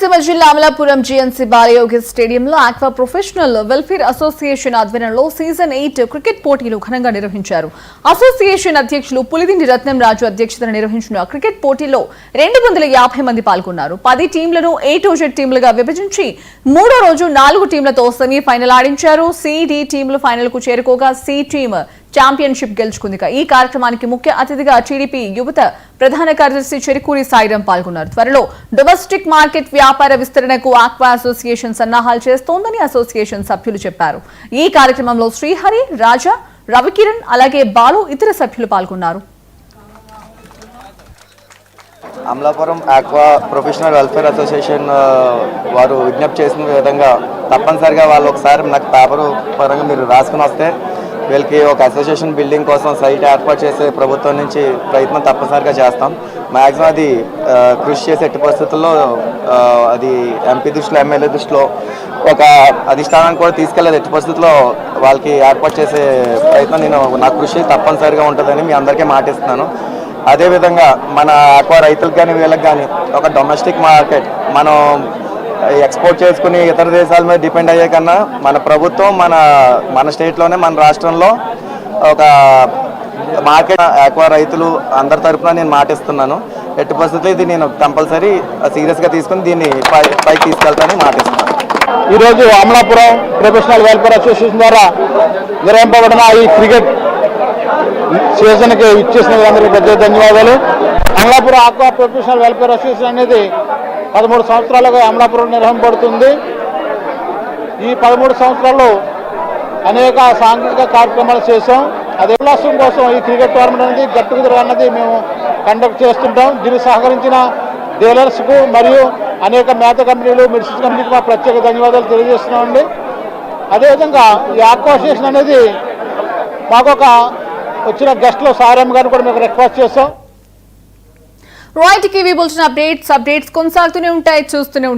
జిల్లా అమలాపురం జిఎన్సి బాలయోగి స్టేడియంలో aqua professional welfare association ఆధ్వర్యంలో సీజన్ 8 క్రికెట్ పోటీలు ఘనంగా నిర్వహించారు. అసోసియేషన్ అధ్యక్షులు పులిదిండి రత్నం రాజు అధ్యక్షతన నిర్వహించిన క్రికెట్ పోటీలో 250 మంది పాల్గొన్నారు. 10 టీంలను A to Z టీంలుగా విభజించి మూడో రోజు 4 టీంలతో సెమీఫైనల్ ఆడించారు. C, D టీంలు ఫైనల్ కు చేరుకోగా C టీం ఛాంపియన్షిప్ గెలుచుకుంది. ఈ కార్యక్రమానికి ముఖ్య అతిథిగా టీడీపీ యువత ప్రధాన కార్యదర్శి చెరుకూరి సాయిరాం పాల్గొన్నారు. త్వరలో డొమెస్టిక్ మార్కెట్ వ్యాపార విస్తరణకు ఆక్వా అసోసియేషన్ సన్నాహాలు చేస్తోందని అసోసియేషన్ సభ్యులు చెప్పారు. ఈ కార్యక్రమంలో శ్రీహరి, రాజా, రవికిరణ్ అలాగే బాలు ఇతర సభ్యులు పాల్గొన్నారు. Amalapuram aqua professional welfare association వారు విజ్ఞప్తి చేసిన విధంగా తప్పనిసరిగా వాళ్ళు ఒకసారి నాకు పేపరు పరంగా మీరు రాసుకుని వస్తే వీళ్ళకి ఒక అసోసియేషన్ బిల్డింగ్ కోసం సైట్ ఏర్పాటు చేసే ప్రభుత్వం నుంచి ప్రయత్నం తప్పనిసరిగా చేస్తాం. మ్యాక్సిమం అది కృషి చేసే ఎట్టి పరిస్థితుల్లో అది ఎంపీ దృష్టిలో, ఎమ్మెల్యే దృష్టిలో ఒక అధిష్టానాన్ని కూడా తీసుకెళ్లేదు. ఎట్టి పరిస్థితుల్లో వాళ్ళకి ఏర్పాటు చేసే ప్రయత్నం నా కృషి తప్పనిసరిగా ఉంటుందని మీ అందరికీ మాటిస్తున్నాను. అదేవిధంగా మన ఆక్వా రైతులకు కానీ వీళ్ళకి కానీ ఒక డొమెస్టిక్ మార్కెట్ మనం ఎక్స్పోర్ట్ చేసుకుని ఇతర దేశాల మీద డిపెండ్ అయ్యే కన్నా మన ప్రభుత్వం మన స్టేట్లోనే మన రాష్ట్రంలో ఒక మార్కెట్ ఆక్వా రైతులు అందరి తరఫున నేను మాటిస్తున్నాను. ఎట్టి పరిస్థితుల్లో ఇది నేను కంపల్సరీ సీరియస్గా తీసుకుని దీన్ని పైకి తీసుకెళ్తానని మాటిస్తున్నాను. ఈరోజు అమలాపురం ప్రొఫెషనల్ వెల్ఫేర్ అసోసియేషన్ ద్వారా నిర్వహింపబడిన ఈ క్రికెట్ సీజన్కి ఇచ్చేసిన అందరికీ పెద్ద ధన్యవాదాలు. Amalapuram aqua professional welfare association అనేది 13 సంవత్సరాలుగా అమలాపురం నిర్వహింపబడుతుంది. ఈ 13 సంవత్సరాల్లో అనేక సాంఘిక కార్యక్రమాలు చేసాం. అదే ఉల్లాసం కోసం ఈ క్రికెట్ టోర్నమెంట్ అనేది గెట్ టుగెదర్ అన్నది మేము కండక్ట్ చేస్తుంటాం. దీనికి సహకరించిన డీలర్స్కు మరియు అనేక మేత కంపెనీలు, మెడిసిన్స్ కంపెనీకి మా ప్రత్యేక ధన్యవాదాలు తెలియజేస్తున్నామండి. అదేవిధంగా ఈ ఆక్వా అసోసియేషన్ అనేది మాకొక వచ్చిన గెస్ట్లో సారమ్మ గారిని కూడా మేము రిక్వెస్ట్ చేస్తాం. రైట్ టీవీ బులెటిన్ అప్డేట్స్ కొనసాగుతూనే ఉంటాయి, చూస్తూనే